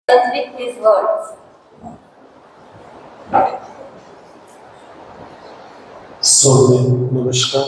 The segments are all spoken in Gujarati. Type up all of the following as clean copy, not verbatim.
us with his words. સૌને નમસ્કાર.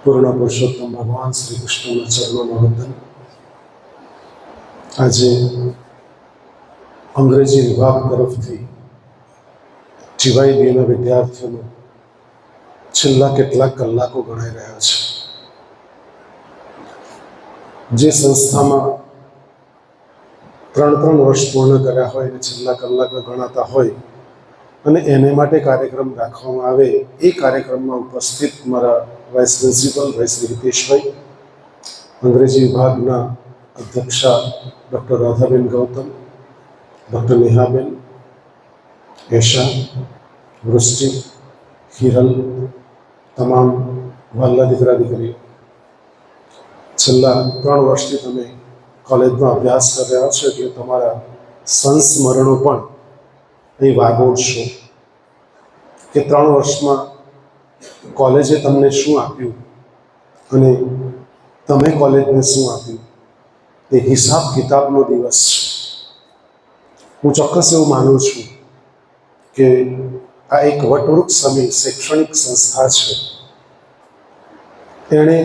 પૂર્ણ પુરુષોત્તમ ભગવાન શ્રી કૃષ્ણના ચરણોમાં વંદન. આજે અંગ્રેજી વિભાગ તરફથી જીવાયબીના વિદ્યાર્થીઓનો છેલ્લા કેટલાક કલાકો ગણાઈ રહ્યા છે. જે સંસ્થામાં 3 વર્ષ પૂર્ણ કર્યા હોય અને છેલ્લા કલાકો ગણાતા હોય અને એને માટે કાર્યક્રમ રાખવામાં આવે, એ કાર્યક્રમમાં ઉપસ્થિત મારા વાઇસ પ્રિન્સિપલ ભાઈ શ્રી હિતેશભાઈ, અંગ્રેજી વિભાગના અધ્યક્ષા ડૉક્ટર રાધાબેન ગૌતમ, ડૉક્ટર નેહાબેન, એશા, વૃષ્ટિ, હિરલ, તમામ વહાલા દીકરા દીકરીઓ, છેલ્લા 3 વર્ષથી તમે કોલેજમાં અભ્યાસ કરી રહ્યા છો એટલે તમારા સંસ્મરણો પણ અહીં વાગોળશો કે 3 વર્ષમાં કોલેજે તમને શું આપ્યું અને તમે કોલેજને શું આપ્યું. એ હિસાબ કિતાબનો દિવસ છે. હું ચોક્કસ એવું માનું છું કે આ એક વટવૃક્ષ સમી શૈક્ષણિક સંસ્થા છે. એણે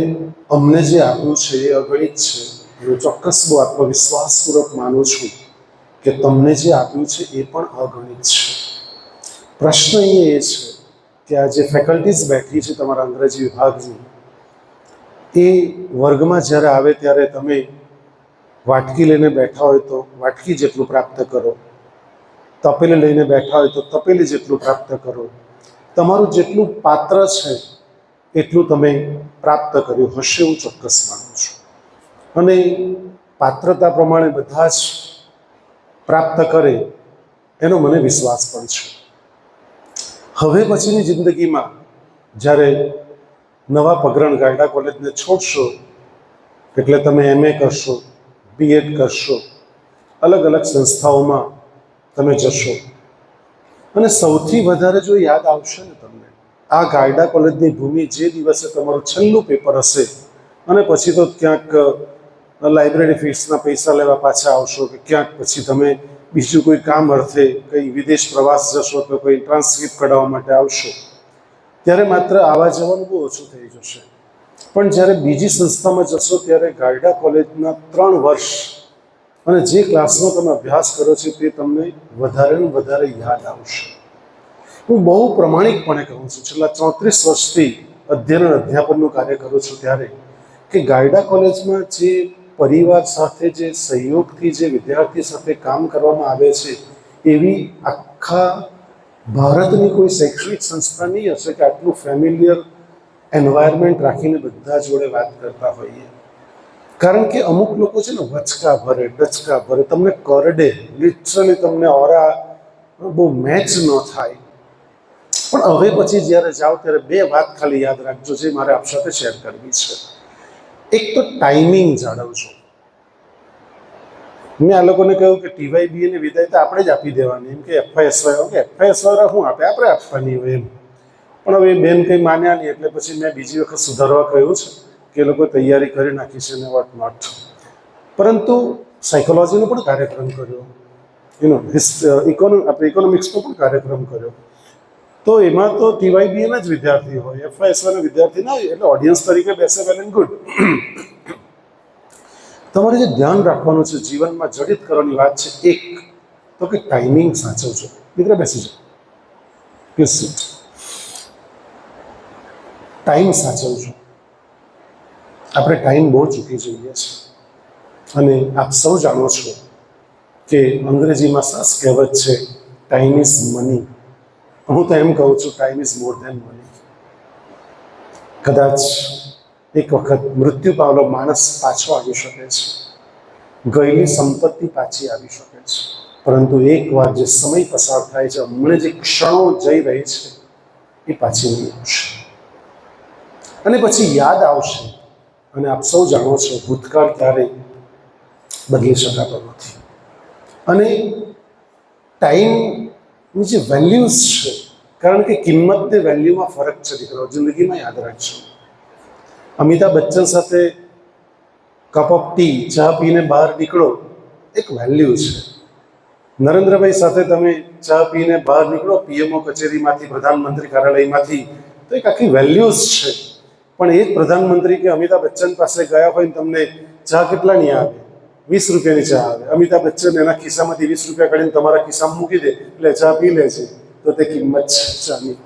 અમને જે આપ્યું છે એ અગણિત છે. હું ચોક્કસ બહુ આત્મવિશ્વાસપૂર્વક માનું છું કે તમને જે આપ્યું છે એ પણ અગણિત છે. પ્રશ્ન એ છે કે આ જે ફેકલ્ટીઝ બેઠી છે તમારા અંગ્રેજી વિભાગની, એ વર્ગમાં જ્યારે આવે ત્યારે તમે વાટકી લઈને બેઠા હોય તો વાટકી જેટલું પ્રાપ્ત કરો, તપેલી લઈને બેઠા હોય તો તપેલી જેટલું પ્રાપ્ત કરો. તમારું જેટલું પાત્ર છે એટલું તમે પ્રાપ્ત કર્યું હશે એવું ચોક્કસ માનું છું. અને પાત્રતા પ્રમાણે બધા જ પ્રાપ્ત કરે એનો મને વિશ્વાસ પણ છે. હવે પછીની જિંદગીમાં જ્યારે નવા પગરણ ગાયડા કોલેજને છોડશો એટલે તમે MA કરશો, BEd કરશો, અલગ અલગ સંસ્થાઓમાં તમે જશો અને સૌથી વધારે જો યાદ આવશે ને તમને આ ગાયડા કોલેજની ભૂમિ, જે દિવસે તમારું છેલ્લું પેપર હશે અને પછી તો ક્યાંક લાઇબ્રેરી ફીસના પૈસા લેવા પાછા આવશો કે ક્યાંક પછી તમે બીજું કોઈ કામ અર્થે કંઈ વિદેશ પ્રવાસ જશો તો કોઈ ટ્રાન્સક્રિપ્ટ કઢાવવા માટે આવશો, ત્યારે માત્ર આવવા જવાનું બહુ ઓછું થઈ જશે. પણ જ્યારે બીજી સંસ્થામાં જશો ત્યારે ગાયડા કોલેજના 3 વર્ષ અને જે ક્લાસમાં તમે અભ્યાસ કરો છો તે તમને વધારે ને વધારે યાદ આવશે. હું બહુ પ્રમાણિકપણે કહું છું, છેલ્લા 34 વર્ષથી અધ્યયન અને અધ્યાપનનું કાર્ય કરું છું ત્યારે, કે ગાયડા કોલેજમાં જે પરિવાર સાથે, જે સહયોગથી જે વિદ્યાર્થી સાથે કામ કરવામાં આવે છે એવી આખા ભારતની કોઈ શૈક્ષણિક સંસ્થા નહીં હશે કે આટલું ફેમિલિયર એન્વાયરમેન્ટ રાખીને બધા જોડે વાત કરતા હોઈએ. કારણ કે અમુક લોકો છે ને વચકા ભરે, ડચકા ભરે, તમને કરડે, લિટરલી તમને ઓરા બહુ મેચ ન થાય. પણ હવે પછી જ્યારે જાઓ ત્યારે 2 વાત ખાલી યાદ રાખજો જે મારે આપ સાથે શેર કરવી છે. એક તો ટાઈમિંગ જાળવજો. મેં આ લોકોને કહ્યું કે TYBA ની વિદાય તો આપણે જ આપી દેવાની, એમ કે FYSY શું આપે, આપણે આપવાની હોય એમ. પણ હવે બેન કંઈ માન્યા નહીં એટલે પછી મેં બીજી વખત સુધારવા કહ્યું છે કે એ લોકો તૈયારી કરી નાખી છે ને વોટ નોટ. પરંતુ સાયકોલોજીનો પણ કાર્યક્રમ કર્યો, આપણે ઇકોનોમિક્સનો પણ કાર્યક્રમ કર્યો. તો એમાં તો TYBA જ વિદ્યાર્થી હોય, FYSY ના વિદ્યાર્થી ના હોય, એટલે ઓડિયન્સ તરીકે બેસે, વેલ એન્ડ ગુડ. તમારે જે ધ્યાન રાખવાનું છે, જીવનમાં જડિત કરવાની વાત છે, એક તો કે ટાઈમિંગ સાચવજો. દીકરા બેસી જાઓ, પ્લીઝ સીટ. ટાઈમ સાચવજો. આપણે ટાઈમ બહુ ચૂકી જઈએ છીએ અને આપ સૌ જાણો છો કે અંગ્રેજીમાં સરસ કહેવત છે, ટાઈમ ઇઝ મની. હું તો એમ કહું છું, time is more than money. કદાચ એક વખત મૃત્યુ પામેલો માણસ પાછો આવી શકે છે, ગયેલી સંપત્તિ પાછી આવી શકે છે, પરંતુ એકવાર જે સમય પસાર થાય છે, હમણાં જે ક્ષણો જઈ રહી છે એ પાછી નહીં આવશે. અને પછી યાદ આવશે. અને આપ સૌ જાણો છો ભૂતકાળ ક્યારેય બદલી શકાતો નથી. અને ટાઈમની જે વેલ્યુઝ છે, કારણ કે કિંમત ને વેલ્યુમાં ફરક છે દીકરો, જિંદગીમાં યાદ રાખજો. અમિતાભ બચ્ચન સાથે કપ ઓફ ટી, ચા પીને બહાર નીકળો એક વેલ્યુ છે. નરેન્દ્રભાઈ સાથે તમે ચા પીને બહાર નીકળો પીએમઓ કચેરીમાંથી, પ્રધાનમંત્રી કાર્યાલયમાંથી, તો એક આખી વેલ્યુઝ છે. પણ એ જ પ્રધાનમંત્રી કે અમિતાભ બચ્ચન પાસે ગયા હોય ને તમને ચા કેટલાની આવે? 20 રૂપિયાની ચા આવે. અમિતાભ બચ્ચન એના ખિસ્સામાંથી 20 રૂપિયા કાઢીને તમારા ખિસ્સામાં મૂકી દે એટલે ચા પી લે છે. તો તે કિંમત છે ચાની.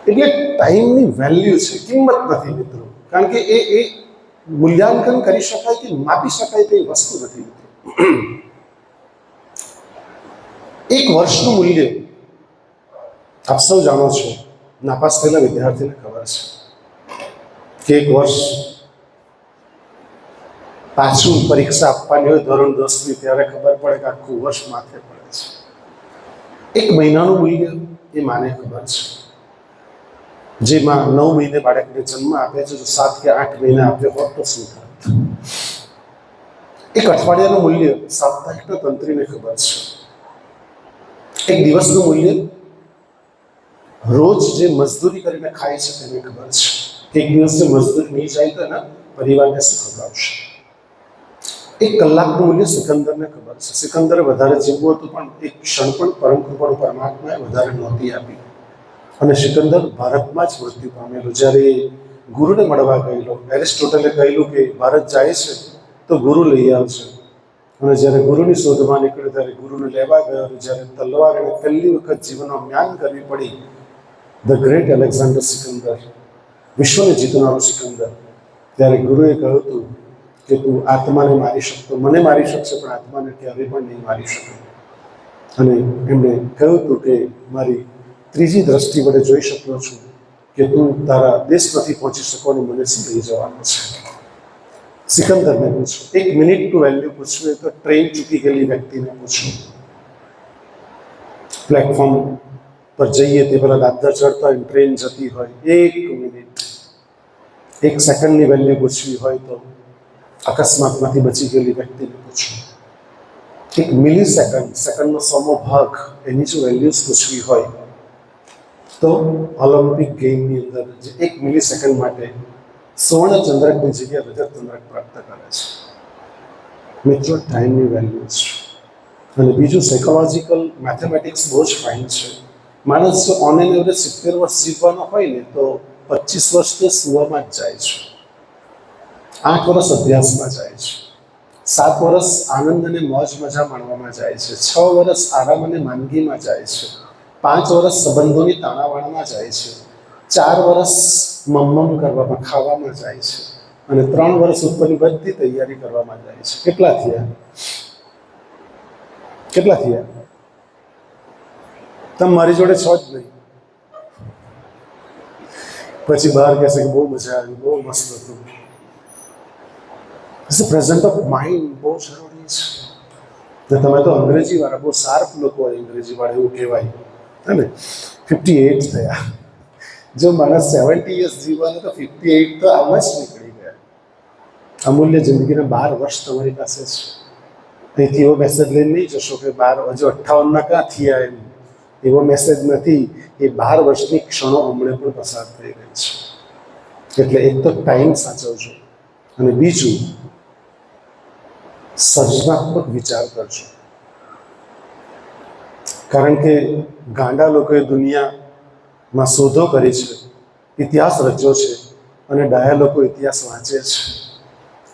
એટલે ટાઈમની વેલ્યુ છે, કિંમત નથી મિત્રો. કારણ કે એ મૂલ્યાંકન કરી શકાય કે માપી શકાય તેવી વસ્તુ નથી મિત્રો. એક વર્ષનું મૂલ્ય આપ સૌ જાણો છો. નાપાસ થયેલા વિદ્યાર્થીને ખબર છે કે એક વર્ષ પાછું પરીક્ષા આપવાની હોય ધોરણ 10ની ત્યારે ખબર પડે કે આખું વર્ષ માથે પડે છે. એક મહિનાનું મૂલ્ય એ માને ખબર છે. જેમાં 9 મહિને બાળકને જન્મ આપે છે, જો 7 કે 8 મહિના આપ્યો હોત તો શું થાત? એક અઠવાડિયાનું મૂલ્ય સાપ્તાહિકના તંત્રીને ખબર છે. એક દિવસનું મૂલ્ય રોજ જે મજદૂરી કરીને ખાય છે તેને ખબર છે. એક દિવસ જે મજદૂરી નહીં જાય તો એના પરિવારને શું ખવડાવશે? એક કલાકનું મૂલ્ય સિકંદરને ખબર છે. સિકંદરે વધારે જીવવું હતું પણ એક ક્ષણ પણ પરમ કૃપાળુ પરમાત્માએ વધારે નહોતી આપી અને સિકંદર ભારતમાં જ મૃત્યુ પામેલો. જ્યારે ગુરુને મળવા ગયેલો, એરિસ્ટોટલે કહેલું કે ભારત જાય છે તો ગુરુ લઈ આવશે. અને જ્યારે ગુરુની શોધમાં નીકળ્યો ત્યારે ગુરુને લેવા ગયો. જ્યારે તલવાર એને પહેલી વખત જીવનમાં જ્ઞાન કરવી પડી, ધ ગ્રેટ એલેક્ઝાન્ડર સિકંદર, વિશ્વને જીતનારો સિકંદર, ત્યારે ગુરુએ કહ્યું હતું કે તું આત્માને મારી શકતો, મને મારી શકશે પણ આત્માને ક્યારેય પણ નહીં મારી શકે. અને એમણે કહ્યું હતું કે મારી ત્રીજી દ્રષ્ટિ વડે જોઈ શક્યો છું કે તું તારા દેશ નથી પહોંચી શકો અને મને શું લઈ જવાનું છે. સિકંદરને પૂછો. 1 મિનિટનું વેલ્યુ પૂછવું એ તો ટ્રેન ચૂકી ગયેલી વ્યક્તિને પૂછવું. પ્લેટફોર્મ પર જઈએ તે પહેલાં દાદર ચડતા હોય, ટ્રેન જતી હોય, 1 મિનિટ, 1 સેકન્ડની વેલ્યુ પૂછવી હોય તો અકસ્માતમાંથી બચી ગયેલી વ્યક્તિને પૂછવું. 1 મિલી સેકન્ડ, સેકન્ડનો 100મો ભાગ, એની જો વેલ્યુઝ પૂછવી હોય તો ઓલિમ્પિક ગેમની અંદર જે 1 મિલી સેકન્ડ માટે સુવર્ણ ચંદ્રકની જગ્યાએ રજત ચંદ્રક પ્રાપ્ત કરે છે. મિત્રો, ટાઈમની વેલ્યુ છે. અને બીજું સાયકોલોજીકલ મેથેમેટિક્સ બહુ જ ફાઇન છે. માણસ જો ઓન એન એવરેજ 70 વર્ષ જીવવાનો હોય ને તો 25 વર્ષ તો સુવામાં જ જાય છે, 8 વર્ષ અભ્યાસમાં જાય છે, 7 વર્ષ આનંદ અને મોજ મજા માણવામાં જાય છે, 6 વર્ષ આરામ અને માંદગીમાં જાય છે, 5 વર્ષ સંબંધોની તાણાવાણામાં જાય છે, 4 વર્ષ મમ્મમ કરવામાં, ખાવામાં જાય છે, અને 3 વર્ષ ઉપરની બધી તૈયારી કરવામાં જાય છે. કેટલા થયા? તમે મારી જોડે છો જ નહીં. પછી બહાર કહેશે કે બહુ મજા આવી, બહુ મસ્ત હતું. પ્રેઝન્ટ ઓફ માઇન્ડ બહુ જરૂરી છે. તમે તો અંગ્રેજીવાળા બહુ શાર્પ લોકો હોય, અંગ્રેજીવાળા એવું કહેવાય હે ને. 58 થયા. જો માણસ 70 યર્સ જીવવાનું તો 58 તો આમ જ નીકળી ગયા. અમૂલ્ય જિંદગીના 12 વર્ષ તમારી પાસે છે. અહીંથી એવો મેસેજ લઈને નહીં જશો કે 12 હજુ 58ના ક્યાં થયા એમ. એવો મેસેજ નથી. એ 12 વર્ષની ક્ષણો હમણાં પણ પસાર થઈ રહી છે. એટલે એક તો ટાઈમ સાચવજો અને બીજું સર્જનાત્મક વિચાર કરજો. કારણ કે ગાંડા લોકોએ દુનિયામાં શોધો કરી છે, ઇતિહાસ રચ્યો છે અને ડાયા લોકો ઇતિહાસ વાંચે છે.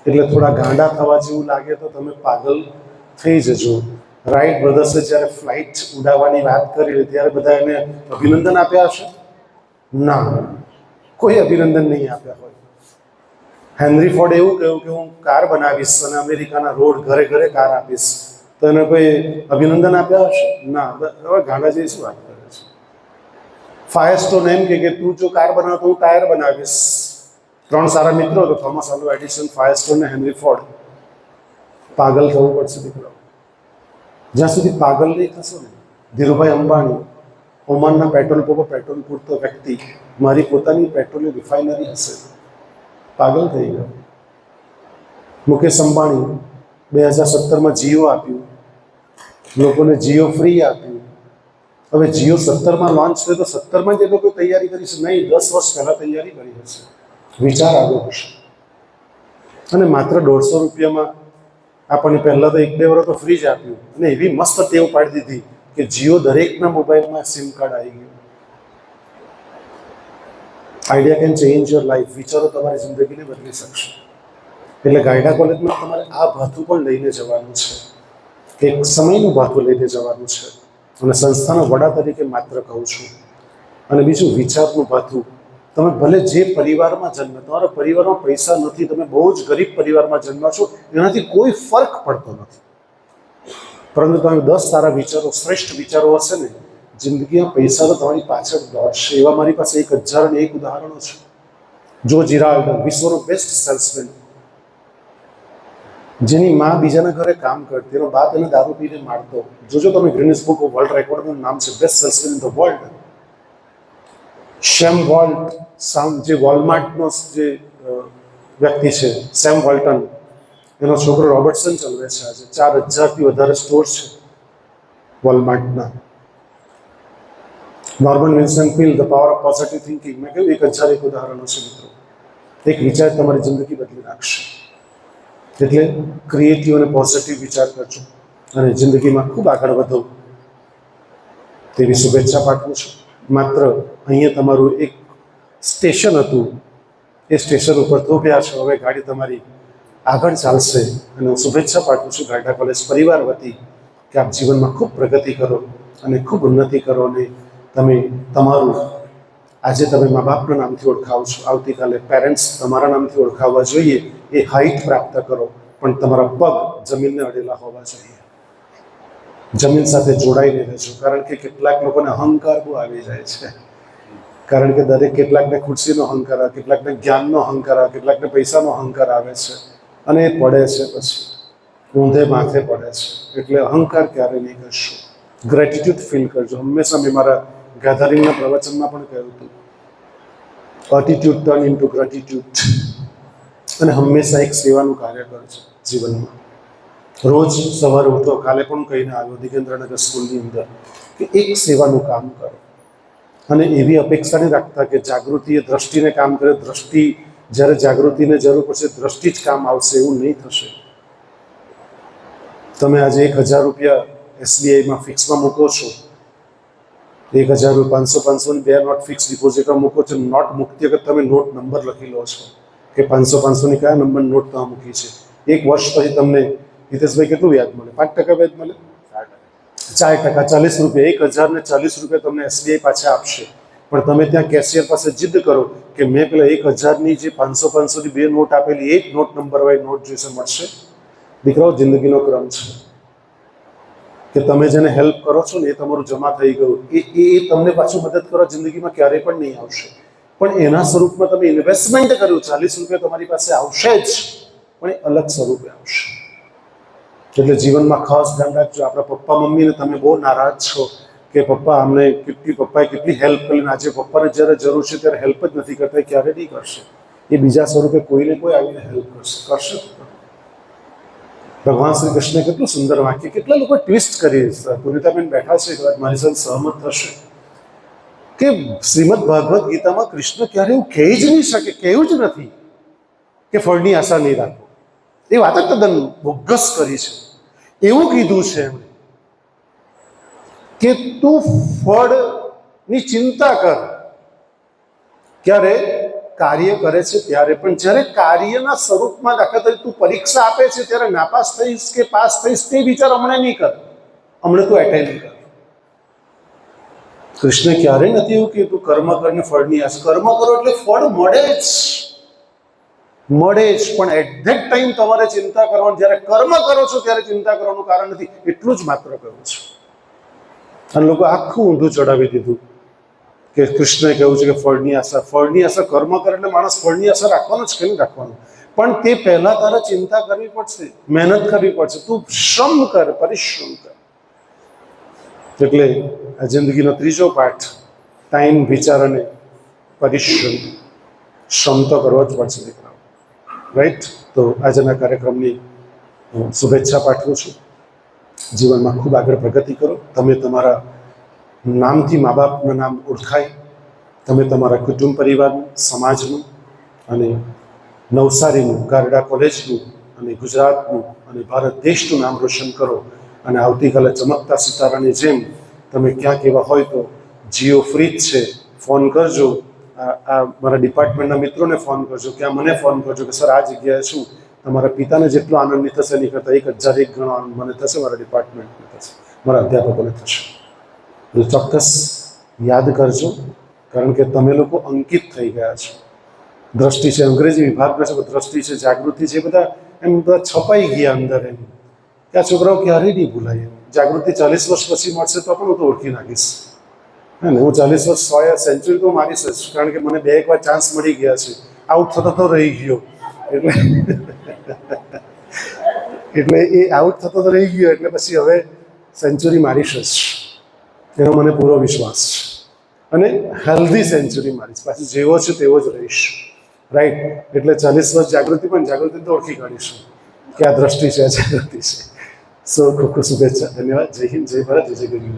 એટલે થોડા ગાંડા થવા જેવું લાગે તો તમે પાગલ થઈ જજો. રાઇટ બ્રધર્સે જ્યારે ફ્લાઇટ ઉડાવવાની વાત કરી ત્યારે બધા એને અભિનંદન આપ્યા હશે? ના, કોઈ અભિનંદન નહીં આપ્યા હોય. હેનરી ફોર્ડે એવું કહ્યું કે હું કાર બનાવીશ અને અમેરિકાના રોડ ઘરે ઘરે કાર આપીશ, તો એને કોઈ અભિનંદન આપ્યા હશે? ના. હવે ગાંડા જેવી શું વાત કરે છે. ફાયરસ્ટોન એમ કે તું જો કાર બનાવ તો હું ટાયર બનાવીશ. 3 સારા મિત્રો તો થોમસ આલ્વા એડિસન, ફાયરસ્ટોન ને હેનરી ફોર્ડ. પાગલ થવું પડશે દીકરો. જ્યાં સુધી પાગલ નહીં થશો ને. ધીરુભાઈ અંબાણી, ઓમાનના પેટ્રોલ પંપો પેટ્રોલ પૂરતો વ્યક્તિ, મારી પોતાની પેટ્રોલની રિફાઇનરી હશે. પાગલ થઈ ગયો. મુકેશ અંબાણી 2017માં જીઓ આપ્યું, લોકોને જીઓ ફ્રી આપ્યું. હવે જીઓ 17માં લોન્ચ થયો તો 17માં જ એ લોકો તૈયારી કરી છે? નહીં, 10 વર્ષ પહેલાં તૈયારી કરી હશે. વિચાર આવ્યો હશે. અને માત્ર 150 રૂપિયામાં આપણને પહેલાં તો 1-2 વર્ષ તો ફ્રી જ આપ્યું અને એવી મસ્ત ટેવ પાડી દીધી કે જીઓ દરેકના મોબાઈલમાં સિમ કાર્ડ આવી ગયું. Idea can change your life. વિચારો તમારી જિંદગીને બદલી શકશે. એટલે ગાયડા કોલેજમાં તમારે આ ભાથું પણ લઈને જવાનું છે, એક સમયનું ભાથું લઈને જવાનું છે. અને સંસ્થાના વડા તરીકે માત્ર કહું છું. અને બીજું વિચારનું ભાથું. તમે ભલે જે પરિવારમાં જન્મ, તમારા પરિવારમાં પૈસા નથી, તમે બહુ જ ગરીબ પરિવારમાં જન્મ છો, એનાથી કોઈ ફરક પડતો નથી. પરંતુ તમે 10 સારા વિચારો, શ્રેષ્ઠ વિચારો હશે ને, જિંદગીમાં પૈસા તો તમારી પાછળ દોડશે. એવા મારી પાસે 1001 ઉદાહરણો છે. જો જીરાલ્ડ, વિશ્વનો બેસ્ટ સેલ્સમેન, જેની માં બીજાના ઘરે કામ કરતી, એનો બાપ એને દારૂ પીને મારતો. જોજો તમે, ગિનિસ બુક ઓફ વર્લ્ડ રેકોર્ડનું નામ છે, best salesman in the world. Sam Walton, જે વોલમાર્ટનો જે વ્યક્તિ છે, સેમ વોલ્ટન, એનો છોકરો રોબર્ટસન ચલાવે છે. આજે 4000થી વધારે સ્ટોર છે વોલમાર્ટના. Norman Vincent Peale, the power of positive thinking. મેં કહ્યું 1001 ઉદાહરણો છે મિત્રો. એક વિચાર તમારી જિંદગી બદલી નાખશે. એટલે ક્રિએટિવ અને પોઝિટિવ વિચાર કરજો અને જિંદગીમાં ખૂબ આગળ વધો તેવી શુભેચ્છા પાઠવું છું. માત્ર અહીંયા તમારું એક સ્ટેશન હતું, એ સ્ટેશન ઉપર થોભ્યા છો. હવે ગાડી તમારી આગળ ચાલશે અને હું શુભેચ્છા પાઠવું છું ગાયડા કોલેજ પરિવાર વતી કે આપ જીવનમાં ખૂબ પ્રગતિ કરો અને ખૂબ ઉન્નતિ કરો. અને તમે તમારું, આજે તમે મા બાપના નામથી ઓળખાવો છો, આવતીકાલે પેરેન્ટ્સ તમારા નામથી ઓળખાવવા જોઈએ. એ હાઇટ પ્રાપ્ત કરો, પણ તમારા પગ જમીનને અડેલા હોવા જોઈએ. જમીન સાથે જોડાઈને રહેજો. કારણ કે કેટલાક લોકોને અહંકાર બહુ આવી જાય છે. કારણ કે કેટલાકને ખુરશીનો અહંકાર આવે, કેટલાકને જ્ઞાનનો અહંકાર આવે, કેટલાકને પૈસાનો અહંકાર આવે છે અને એ પડે છે, પછી ઊંધે માથે પડે છે. એટલે અહંકાર ક્યારે નહીં કરશો. ગ્રેટિટ્યુડ ફીલ કરજો. હંમેશા મેં મારા ગેધરિંગના પ્રવચનમાં પણ કહ્યું હતું, એટીટ્યુડ ટર્ન ઇન્ટુ ગ્રેટિટ્યુડ. અને હંમેશા એક સેવાનું કાર્ય કરજો જીવનમાં. રોજ સવારે ઉઠો. કાલે પણ કહીને આવ્યો દિગેન્દ્રનગર સ્કૂલની અંદર કે એક સેવાનું કામ કરો. અને એવી અપેક્ષા નહીં રાખતા કે જાગૃતિ એ દ્રષ્ટિને કામ કરે, દ્રષ્ટિ જ્યારે જાગૃતિને જરૂર પડશે દ્રષ્ટિ જ કામ આવશે, એવું નહીં થશે. તમે આજે 1000 રૂપિયા SBIમાં ફિક્સમાં મૂકો છો, 1000, 500 ની 2 નોટ ફિક્સ ડિપોઝિટમાં મૂકો છો. નોટ મૂકતી વખત તમે નોટ નંબર લખી લો છો કે 500 ની કયા નંબર નોટ તમે મૂકી છે. 1 વર્ષ પછી તમને હિતેશભાઈ કેટલું વ્યાજ મળે? 5% વ્યાજ મળે, 4%, 40 રૂપિયા. 1040 રૂપિયા તમને SBI પાછા આપશે. પણ તમે ત્યાં કેશિયર પાસે જીદ કરો કે મેં પેલા 1000ની જે 500 ની 2 નોટ આપેલી, એ જ નોટ નંબર વાળી નોટ જોઈશે, મળશે? દીકરાઓ, જિંદગીનો ક્રમ છે કે તમે જેને હેલ્પ કરો છો ને એ તમારું જમા થઈ ગયું, એ તમને પાછું મદદ કરવા જિંદગીમાં ક્યારેય પણ નહીં આવશે. પણ એના સ્વરૂપમાં તમે ઇન્વેસ્ટમેન્ટ કર્યું, 40 રૂપિયા તમારી પાસે આવશે જ, પણ એ અલગ સ્વરૂપે આવશે. એટલે જીવનમાં ખાસ ધ્યાન રાખજો. આપણા પપ્પા મમ્મીને તમે બહુ નારાજ છો કે પપ્પાએ કેટલી હેલ્પ કરી, આજે પપ્પાને જ્યારે જરૂર છે ત્યારે હેલ્પ જ નથી કરતા. ક્યારે નહીં કરશે. એ બીજા સ્વરૂપે કોઈને કોઈ આવીને હેલ્પ કરશે. ભગવાન શ્રી કૃષ્ણે કેટલું સુંદર વાક્ય, કેટલા લોકો ટ્વિસ્ટ કરી. પુનિતાબેન બેઠા છે, કદાચ મારી સાથે સહમત થશે કે શ્રીમદ ભાગવત ગીતામાં કૃષ્ણ ક્યારે એવું કહી જ નહીં શકે, કહ્યું જ નથી કે ફળની આશા નહીં રાખો. એ વાત જ તદ્દન બોગસ કરી છે. એવું કીધું છે એમણે કે તું ફળની ચિંતા કર. ક્યારે? કાર્ય કરે છે ત્યારે. પણ જ્યારે કાર્યના સ્વરૂપમાં, દાખલા તરીકે તું પરીક્ષા આપે છે ત્યારે નાપાસ થઈશ કે પાસ થઈશ તે વિચાર હમણાં નહીં કર, હમણાં તું એટેન્ડ કર. કૃષ્ણ ક્યારેય નથી એવું કે તું કર્મ કરીને ફળની આશ. કર્મ કરો એટલે ફળ મળે જ. પણ એટ ધેટ ટાઈમ તમારે ચિંતા કરવાની, જ્યારે કર્મ કરો છો ત્યારે ચિંતા કરવાનું કારણ નથી. એટલું જ માત્ર કહું છું. અને લોકો આખું ઊંધું ચડાવી દીધું કે કૃષ્ણએ કહ્યું છે કે ફળની આશા. કર્મ કરે એટલે માણસ ફળની આશા રાખવાનું જ, કેમ રાખવાનું? પણ તે પહેલા તારે ચિંતા કરવી પડશે, મહેનત કરવી પડશે. તું શ્રમ કર, પરિશ્રમ કર. એટલે આ જિંદગીનો ત્રીજો પાઠ, ટાઈમ, વિચાર અને પરિશ્રમ. શ્રમ તો કરવો જ પડશે દીકરાઓ, રાઈટ? તો આજના કાર્યક્રમની શુભેચ્છા પાઠવું છું. જીવનમાં ખૂબ આગળ પ્રગતિ કરો. તમે તમારા નામથી મા બાપના નામ ઓળખાય. તમે તમારા કુટુંબ પરિવારનું, સમાજનું અને નવસારીનું, ગારડા કોલેજનું અને ગુજરાતનું અને ભારત દેશનું નામ રોશન કરો અને આવતીકાલે ચમકતા સિતારાની જેમ તમે ક્યાંક એવા હોય તો જીઓ ફ્રી જ છે, ફોન કરજો. આ મારા ડિપાર્ટમેન્ટના મિત્રોને ફોન કરજો, ક્યાં મને ફોન કરજો કે સર આ જગ્યાએ છું. તમારા પિતાને જેટલો આનંદ નહીં થશે એની કરતાં 1001 ગણો આનંદ મને થશે, મારા ડિપાર્ટમેન્ટને થશે, મારા અધ્યાપકોને થશે. એટલે ચોક્કસ યાદ કરજો, કારણ કે તમે લોકો અંકિત થઈ ગયા છો. દ્રષ્ટિ છે, અંગ્રેજી વિભાગમાં છે, દ્રષ્ટિ છે, જાગૃતિ છે, બધા એમ બધા છપાઈ ગયા અંદર એમ કે આ છોકરાઓ ક્યારેય નહીં ભૂલાય. જાગૃતિ 40 વર્ષ પછી મળશે તો પણ હું તો ઓળખી નાખીશ. હે ને, હું 40 વર્ષ 100 સેન્ચુરી તો મારીશ જ, કારણ કે મને 2-1 વાર ચાન્સ મળી ગયા છે. આઉટ થતો તો રહી ગયો એટલે એટલે એ આઉટ થતો તો રહી ગયો એટલે પછી હવે સેન્ચુરી મારીશ જ, એનો મને પૂરો વિશ્વાસ છે. અને હેલ્ધી સેન્ચુરી મારીશ, પાછી જેવો છે તેવો જ રહીશ. રાઈટ? એટલે 40 વર્ષ જાગૃતિ પણ જાગૃતિ તો ઓળખી કાઢીશું કે આ દ્રષ્ટિ છે, આ જાગૃતિ છે. સો ખૂબ ખૂબ શુભેચ્છા, ધન્યવાદ. જય હિન્દ, જય ભારત, જય જય ગરવી.